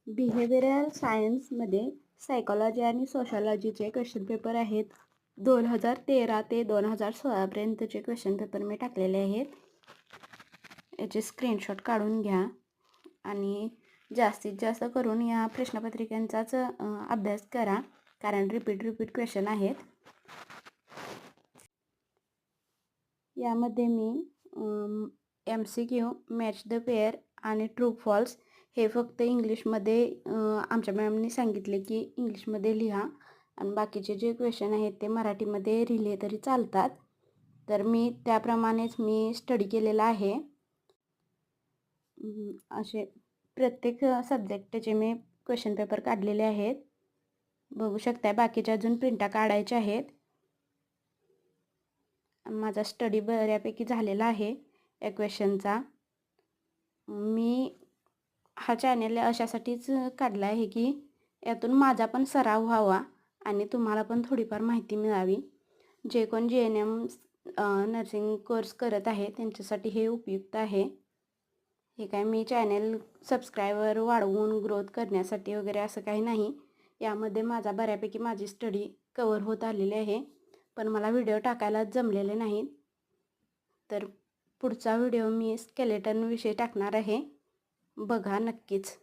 Behavioural सायन्समध्ये psychology आणि सोशॉलॉजीचे question paper आहेत. 2013 ते 2016पर्यंतचे क्वेश्चन पेपर मी टाकलेले आहेत. याचे स्क्रीनशॉट काढून घ्या आणि जास्तीत जास्त करून या प्रश्नपत्रिकांचाच अभ्यास करा, कारण रिपीट क्वेश्चन आहेत. यामध्ये मी MCQ, मॅच द पेअर आणि ट्रू फॉल्स हे फक्त इंग्लिशमध्ये आमच्या मॅमनी सांगितले की इंग्लिशमध्ये लिहा आणि बाकीचे जे क्वेश्चन आहेत ते मराठीमध्ये लिहिले तरी चालतात. तर मी त्याप्रमाणेच स्टडी केलेला आहे. असे प्रत्येक सब्जेक्टचे मी क्वेश्चन पेपर काढलेले आहेत. बघू शकताय. बाकीच्या अजून प्रिंटा काढायच्या आहेत. माझा स्टडी बऱ्यापैकी झालेला आहे या क्वेश्चनचा. मी हा चॅनल अशासाठीच काढला आहे की यातून माझा पण सराव व्हावा आणि तुम्हाला पण थोडीफार माहिती मिळावी. जे कोण JNM नर्सिंग कोर्स करत आहे त्यांच्यासाठी हे उपयुक्त आहे. हे काय मी चॅनल सबस्क्रायबर वाढवून ग्रोथ करण्यासाठी वगैरे असं काही नाही. यामध्ये माझी स्टडी कवर होत आलेली आहे, पण मला व्हिडिओ टाकायला जमलेले नाहीत. तर पुढचा व्हिडिओ मी स्केलेटन विषयी टाकणार आहे. बघा नक्कीच.